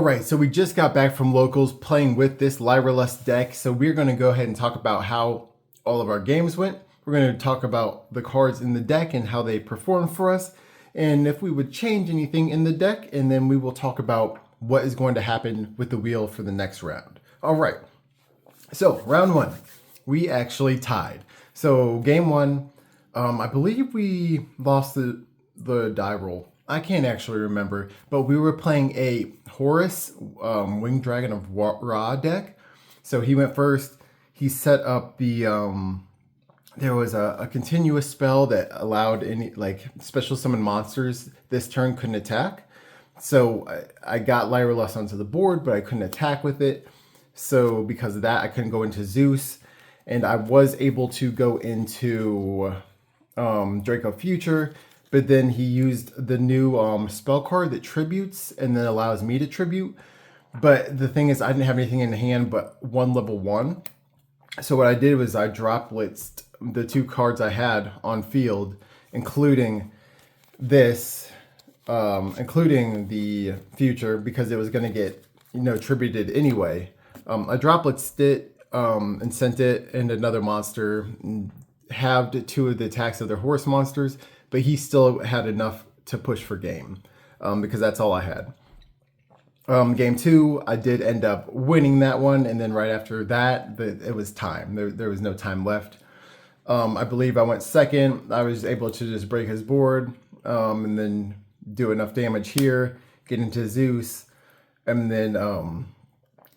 All right, so we just got back from locals playing with this Lyrilusc deck. So we're going to go ahead and talk about how all of our games went. We're going to talk about the cards in the deck and how they performed for us, and if we would change anything in the deck, and then we will talk about what is going to happen with the wheel for the next round. All right, so round one, we actually tied. So game one, I believe we lost the die roll. I can't actually remember, but we were playing a Horus Winged Dragon of Ra deck. So he went first. He set up the there was a continuous spell that allowed any like special summon monsters this turn couldn't attack. So I got Lyrilusc onto the board, but I couldn't attack with it. So because of that, I couldn't go into Zeus, and I was able to go into Draco Future. But then he used the new spell card that tributes and then allows me to tribute. But the thing is, I didn't have anything in hand but one level 1. So what I did was I drop blitzed the 2 cards I had on field, including this, including the future, because it was going to get, tributed anyway. I drop blitzed it and sent it into another monster, and halved 2 of the attacks of their horse monsters, but he still had enough to push for game because that's all I had. Game 2, I did end up winning that one, and then right after that, it was time. There was no time left. I believe I went second. I was able to just break his board and then do enough damage here, get into Zeus, and then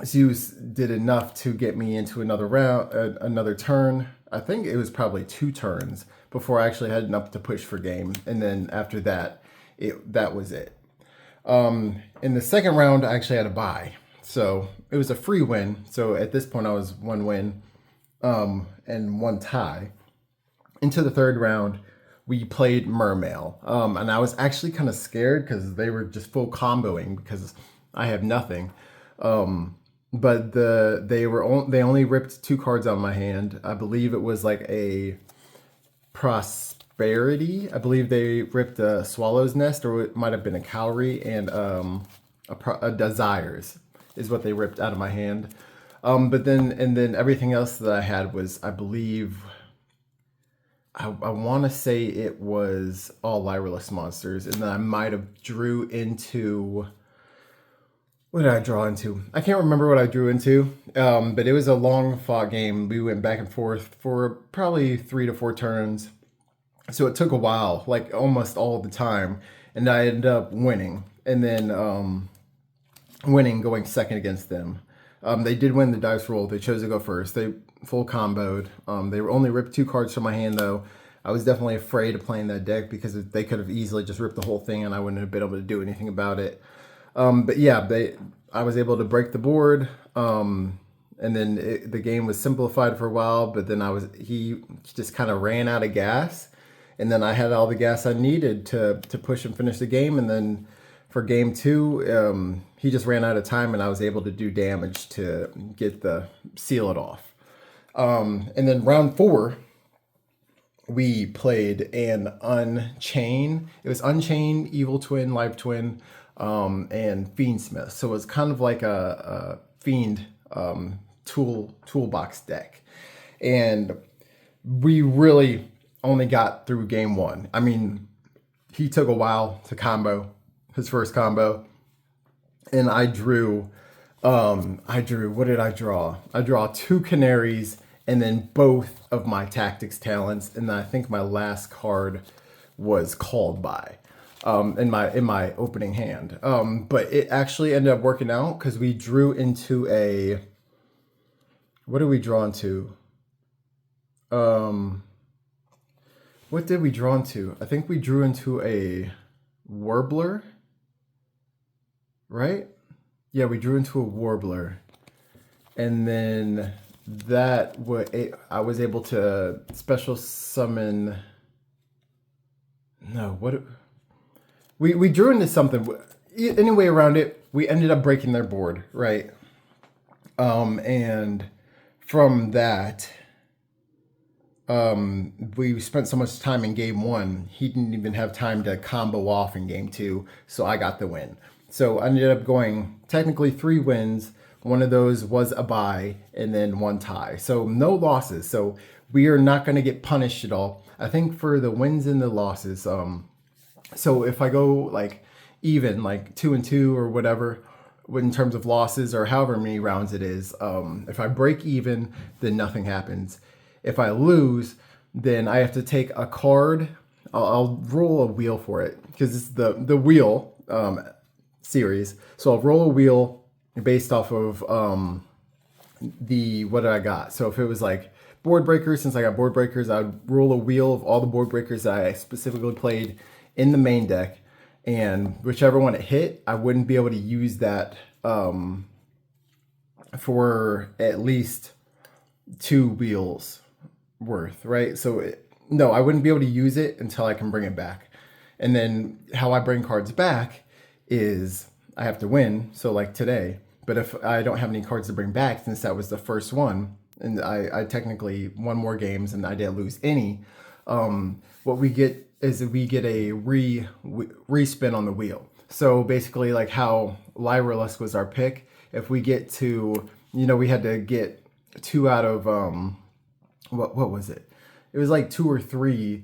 Zeus did enough to get me into another round, another turn. I think it was probably 2 turns before I actually had enough to push for game. And then after that, that was it. In the second round, I actually had a bye. So it was a free win. So at this point, I was 1 win and 1 tie. Into the third round, we played Mermail. And I was actually kind of scared because they were just full comboing because I have nothing. But they only ripped 2 cards out of my hand. I believe it was like a Prosperity. I believe they ripped a Swallow's Nest, or it might have been a Cowrie, and a Desires is what they ripped out of my hand. But then everything else that I had was, I believe, I want to say it was all Lyrilusc monsters, and then I might have drew into. What did I draw into? I can't remember what I drew into, but it was a long fought game. We went back and forth for probably 3 to 4 turns. So it took a while, like almost all the time. And I ended up winning, and then going second against them. They did win the dice roll. They chose to go first. They full comboed. They only ripped 2 cards from my hand, though. I was definitely afraid of playing that deck because they could have easily just ripped the whole thing, and I wouldn't have been able to do anything about it. But yeah, I was able to break the board, and then the game was simplified for a while. But then he just kind of ran out of gas, and then I had all the gas I needed to push and finish the game. And then for game 2, he just ran out of time, and I was able to do damage to seal it off. And then round 4, we played an Unchain. It was Unchain, Evil Twin, Live Twin, and Fiendsmith. So it was kind of like a Fiend toolbox deck. And we really only got through game 1. I mean, he took a while to combo his first combo. And I drew, what did I draw? I draw 2 Canaries and then both of my Tactics talents. And then I think my last card was Called By. In my opening hand. But it actually ended up working out because we drew into a, what did we draw into? What did we draw into? I think we drew into a Warbler, right? Yeah, we drew into a Warbler. And then I was able to special summon, no, what? We drew into something. Anyway, around it, we ended up breaking their board, right? And from that, we spent so much time in game 1, he didn't even have time to combo off in game 2, so I got the win. So I ended up going technically 3 wins. One of those was a bye and then 1 tie. So no losses. So we are not going to get punished at all. I think for the wins and the losses, so if I go like even like 2-2 or whatever in terms of losses or however many rounds it is, if I break even, then nothing happens. If I lose, then I have to take a card. I'll roll a wheel for it because it's the wheel series. So I'll roll a wheel based off of what did I got. So if it was like board breakers, since I got board breakers, I'd roll a wheel of all the board breakers that I specifically played in the main deck, and whichever one it hit, I wouldn't be able to use that for at least 2 wheels worth, right? So no, I wouldn't be able to use it until I can bring it back. And then how I bring cards back is I have to win. So like today, but if I don't have any cards to bring back, since that was the first one, and I technically won more games and I didn't lose any, what we get is we get a respin on the wheel. So basically like how Lyrilusc was our pick, if we get to, we had to get 2 out of, what was it? It was like 2 or 3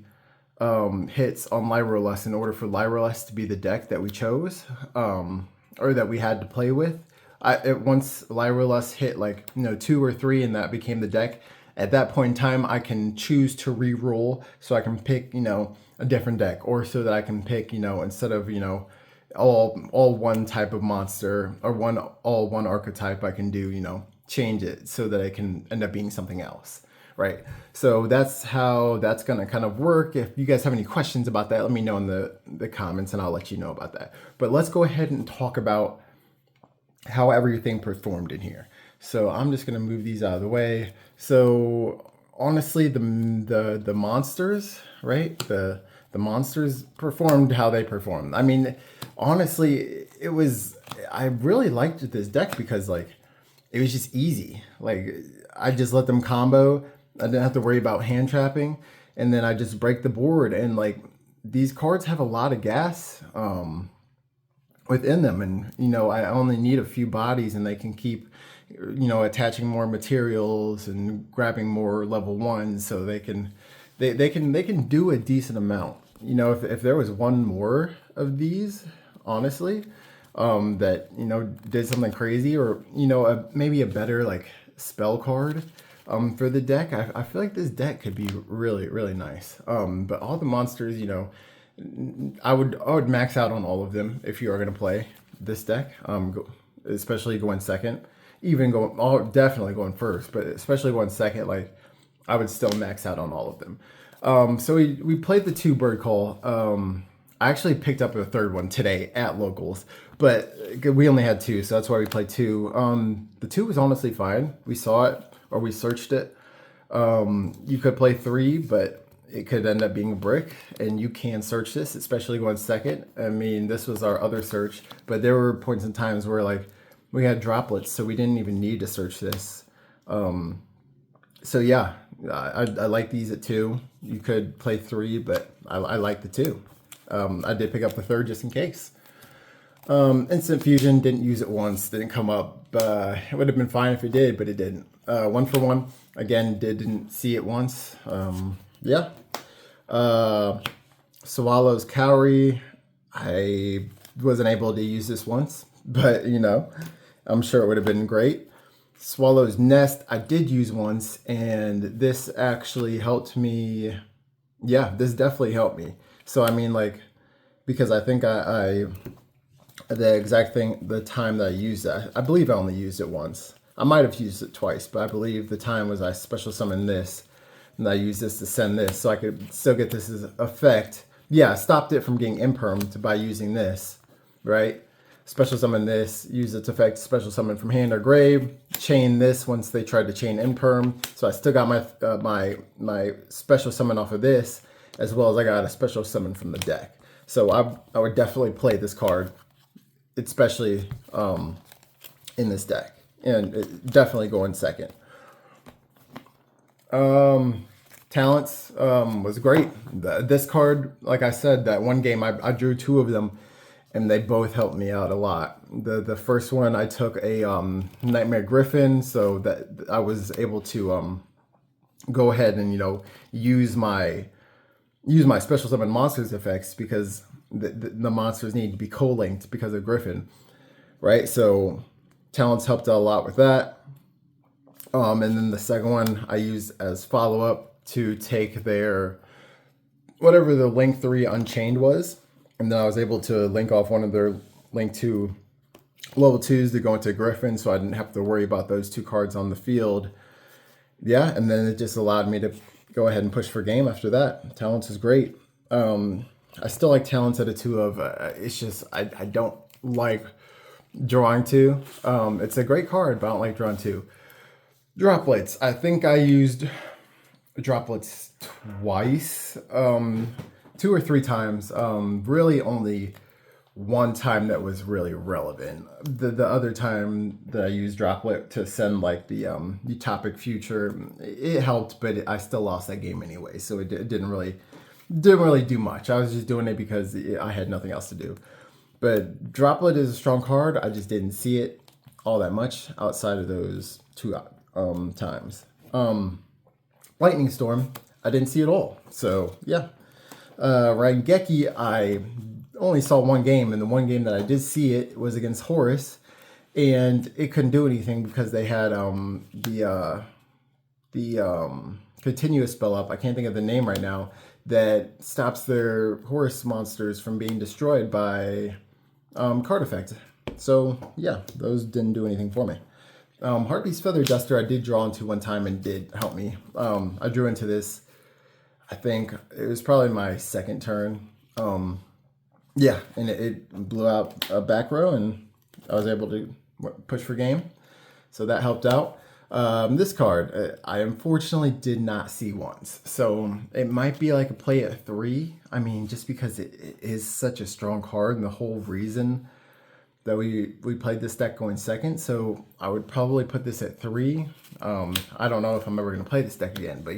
hits on Lyrilusc in order for Lyrilusc to be the deck that we chose, or that we had to play with. Once Lyrilusc hit like 2 or 3 and that became the deck, at that point in time I can choose to re-roll, so I can pick a different deck, or so that I can pick instead of all one type of monster or one archetype, I can do change it so that it can end up being something else. Right. So that's how that's going to kind of work. If you guys have any questions about that, let me know in the comments and I'll let you know about that. But let's go ahead and talk about how everything performed in here. So I'm just going to move these out of the way. So honestly, the monsters, right? The monsters performed how they performed. I mean, honestly, I really liked this deck because like it was just easy. Like I just let them combo. I didn't have to worry about hand trapping, and then I just break the board. And like these cards have a lot of gas within them, and I only need a few bodies, and they can keep attaching more materials and grabbing more level 1s, so they can do a decent amount. If there was one more of these, honestly, that did something crazy, or maybe a better like spell card for the deck, I feel like this deck could be really, really nice. But all the monsters, I would max out on all of them if you are going to play this deck, especially going second, definitely going first, but especially going second, like I would still max out on all of them. So we played the 2 bird call. I actually picked up a 3rd one today at locals, but we only had 2, so that's why we played 2. The 2 was honestly fine. We saw it, or we searched it. You could play 3, but it could end up being a brick, and you can search this, especially going second. I mean, this was our other search, but there were points in times where like we had droplets, so we didn't even need to search this. So yeah, I like these at 2. You could play 3, but I like the 2. I did pick up the 3rd just in case. Instant Fusion, didn't use it once, didn't come up. It would have been fine if it did, but it didn't. 1 for 1, again, didn't see it once. Yeah. Swallow's Cowrie, I wasn't able to use this once, but I'm sure it would have been great. Swallow's Nest, I did use once, and this actually helped me. Yeah, this definitely helped me. So I mean, like, because I think the exact thing, the time that I used that, I believe I only used it once. I might have used it twice, but I believe the time was I special summoned this, and I used this to send this, so I could still get this as effect. Yeah, I stopped it from getting impermed by using this, right? Special summon this, use its effect, special summon from hand or grave, chain this once they tried to chain imperm. So I still got my my special summon off of this, as well as I got a special summon from the deck. So I would definitely play this card, especially in this deck, and definitely going second. Talents was great. This card, like I said, that one game I drew 2 of them, and they both helped me out a lot. The first one I took a Nightmare Griffin, so that I was able to go ahead and use my special summon monsters effects because the monsters need to be co-linked because of Griffin, right? So talents helped out a lot with that. And then the second one I used as follow-up to take their whatever the Link 3 Unchained was. And then I was able to link off one of their Link 2 level 2s to go into Griffin, so I didn't have to worry about those 2 cards on the field. Yeah, and then it just allowed me to go ahead and push for game after that. Talents is great. I still like Talents at a 2 of. It's just, I don't like drawing 2. It's a great card, but I don't like drawing 2. Droplets. I think I used droplets twice, 2 or 3 times. Really only one time that was really relevant. The other time that I used droplet to send like the Utopic Future, it helped, but I still lost that game anyway. So it didn't really do much. I was just doing it because I had nothing else to do. But droplet is a strong card. I just didn't see it all that much outside of those 2 times. Lightning Storm, I didn't see it all. So yeah. Raigeki, I only saw one game, and the one game that I did see it was against Horus, and it couldn't do anything because they had the continuous spell up. I can't think of the name right now, that stops their Horus monsters from being destroyed by card effect. So yeah, those didn't do anything for me. Heartbeat's Feather Duster I did draw into one time and did help me. I drew into this, I think it was probably my second turn. Yeah, and it blew out a back row, and I was able to push for game. So that helped out. This card, I unfortunately did not see once. So it might be like a play at 3. I mean, just because it is such a strong card, and the whole reason that we played this deck going second. So I would probably put this at 3. I don't know if I'm ever going to play this deck again, but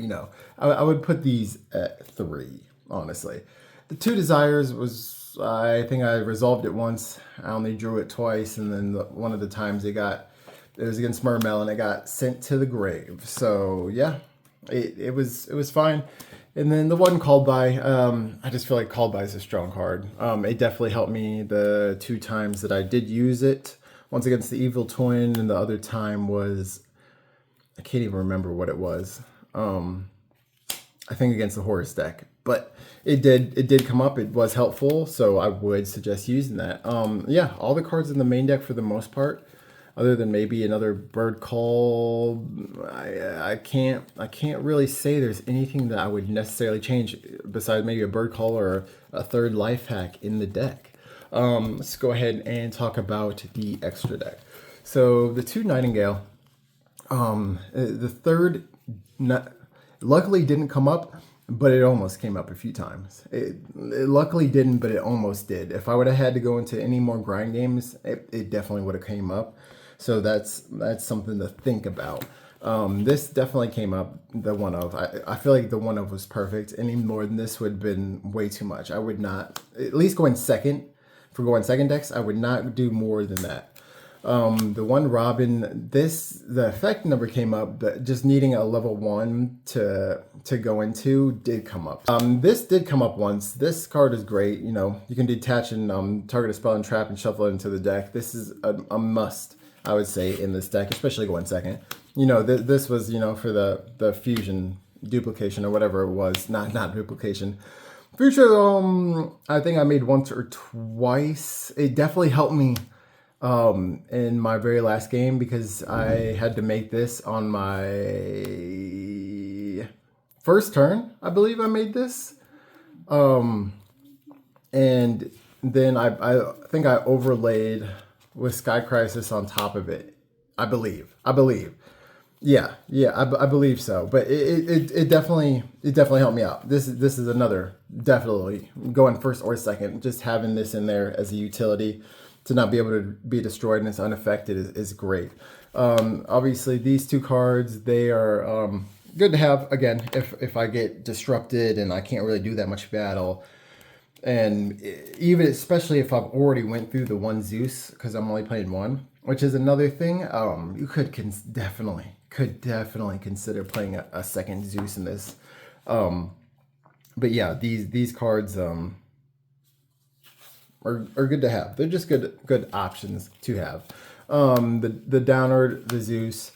I would put these at 3, honestly. The 2 Desires was, I think I resolved it once. I only drew it twice, and then one of the times it was against Mermel, and it got sent to the grave. So yeah, it was fine. And then the one Called By, I just feel like Called By is a strong card. It definitely helped me the 2 times that I did use it. Once against the Evil Twin, and the other time was, I can't even remember what it was. I think against the Horus deck. But it did come up. It was helpful, so I would suggest using that. Yeah, all the cards in the main deck for the most part, other than maybe another Bird Call, I can't really say there's anything that I would necessarily change besides maybe a Bird Call or a 3rd life hack in the deck. Let's go ahead and talk about the extra deck. So the 2 Nightingale, the 3rd luckily didn't come up, but it almost came up a few times. It luckily didn't, but it almost did. If I would have had to go into any more grind games, it definitely would have came up. So that's something to think about. This definitely came up, the 1 of. I feel like the 1 of was perfect. Any more than this would have been way too much. I would not, at least going second, for going second decks, I would not do more than that. The 1 Robin, the effect number came up, but just needing a level 1 to go into did come up. This did come up once. This card is great. You can detach and target a spell and trap and shuffle it into the deck. This is a must, I would say, in this deck, especially going second. This was, for the fusion duplication or whatever it was, not duplication. Future, I think I made once or twice. It definitely helped me in my very last game because I had to make this on my first turn. I believe I made this. And then I think I overlaid with Sky Crisis on top of it. I believe. Yeah, I believe so. But it definitely helped me out. This is another, definitely going first or second. Just having this in there as a utility to not be able to be destroyed and it's unaffected is great. Obviously, these 2 cards, they are good to have. Again, if I get disrupted and I can't really do that much battle, And even especially if I've already went through the one Zeus, because I'm only playing one, which is another thing. You could definitely consider playing a second Zeus in this. But yeah, these cards are good to have. They're just good options to have. The Downward, the Zeus,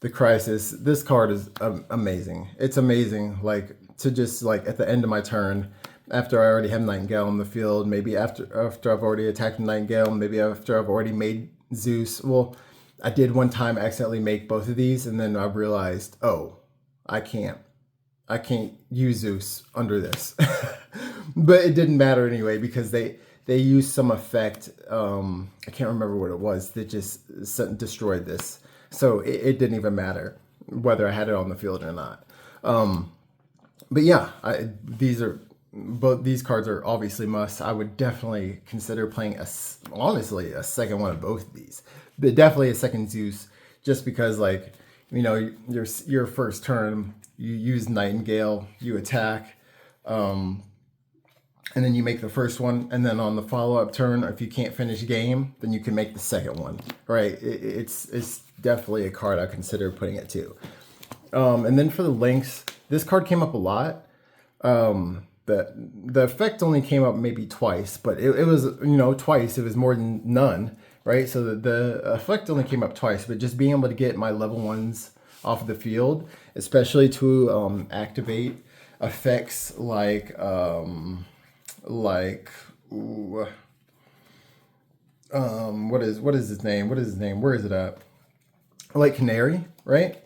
the Crisis. This card is amazing. It's amazing. Like to just like at the end of my turn, after I already have Nightingale in the field, maybe after I've already attacked Nightingale, maybe after I've already made Zeus. Well, I did one time accidentally make both of these, and then I realized, oh, I can't use Zeus under this. But it didn't matter anyway because they used some effect. I can't remember what it was that just destroyed this. So it didn't even matter whether I had it on the field or not. But yeah, both these cards are obviously must. I would definitely consider playing honestly a second one of both of these, but definitely a second Zeus, just because like, you know, your first turn you use Nightingale, you attack, and then you make the first one, and then on the follow-up turn, if you can't finish game, then you can make the second one, right? It's definitely a card I consider putting it to. And then for the links, this card came up a lot. The effect only came up maybe twice, but it was, you know, twice. It was more than none, right? So the effect only came up twice, but just being able to get my level 1s off the field, especially to activate effects like what is his name? Where is it at? Like Canary, right?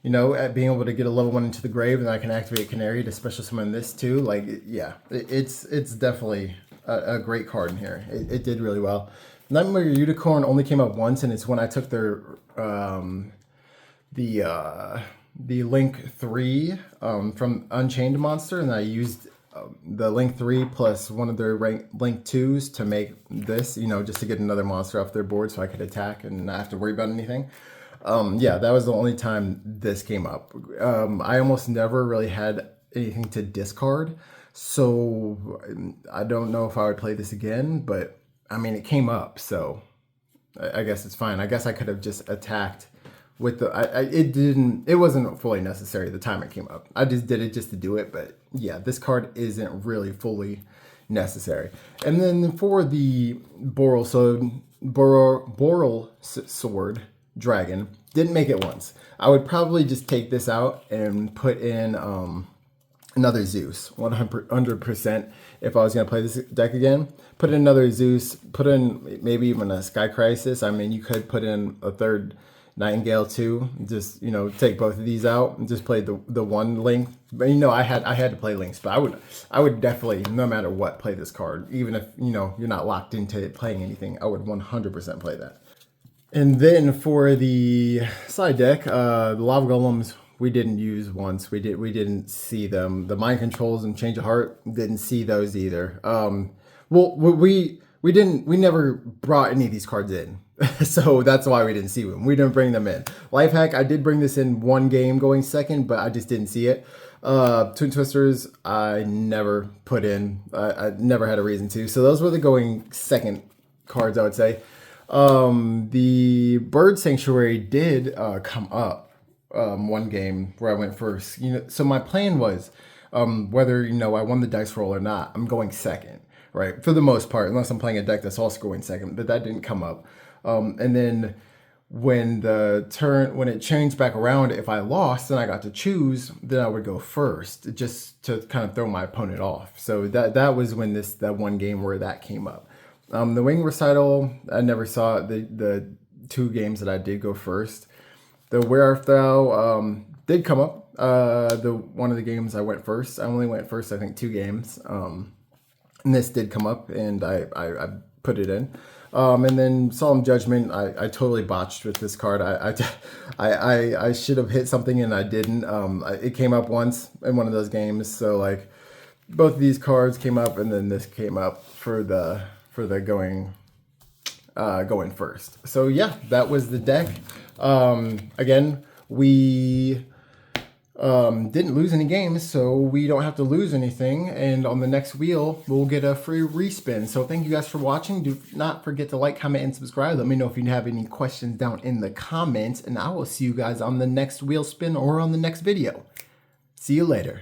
You know, at being able to get a level 1 into the grave, and I can activate Canary to special summon this too. Like, yeah, it's definitely a great card in here. It did really well. Nightmare Unicorn only came up once, and it's when I took their the Link 3 from Unchained Monster, and I used the Link 3 plus one of their Link 2s to make this, you know, just to get another monster off their board so I could attack and not have to worry about anything. Yeah, that was the only time this came up. I almost never really had anything to discard, so I don't know if I would play this again, but I mean, it came up, so I guess it's fine. I guess I could have just attacked with the, it wasn't fully necessary the time it came up. I just did it just to do it, but yeah, this card isn't really fully necessary. And then for the Boral Sword Dragon, didn't make it once. I would probably just take this out and put in another Zeus, 100%. If I was going to play this deck again, put in another Zeus, put in maybe even a Sky Crisis. I mean, you could put in a third Nightingale too. Just, you know, take both of these out and just play the one Link. But you know, I had to play Links, but I would definitely, no matter what, play this card. Even if, you know, you're not locked into playing anything, I would 100% play that. And then for the side deck, the Lava Golems we didn't use once. We didn't see them. The Mind Controls and Change of Heart, didn't see those either. Well, we never brought any of these cards in. So that's why we didn't see them. We didn't bring them in. Life Hack, I did bring this in one game going second, but I just didn't see it. Twin Twisters, I never put in. I never had a reason to. So those were the going second cards, I would say. The Bird Sanctuary did come up one game where I went first. You know, so my plan was whether, you know, I won the dice roll or not, I'm going second, right? For the most part, unless I'm playing a deck that's also going second, but that didn't come up. And then when it changed back around, if I lost and I got to choose, then I would go first, just to kind of throw my opponent off. So that was when that one game where that came up. The Wing Recital, I never saw the two games that I did go first. The Where Art Thou did come up. One of the games I went first. I only went first, I think, 2 games. And this did come up, and I put it in. And then Solemn Judgment, I totally botched with this card. I should have hit something and I didn't. It came up once in one of those games. So like both of these cards came up, and then this came up for the going first. So yeah, that was the deck. Again, we Didn't lose any games, so we don't have to lose anything. And on the next wheel, we'll get a free respin. So thank you guys for watching. Do not forget to like, comment, and subscribe. Let me know if you have any questions down in the comments. And I will see you guys on the next wheel spin or on the next video. See you later.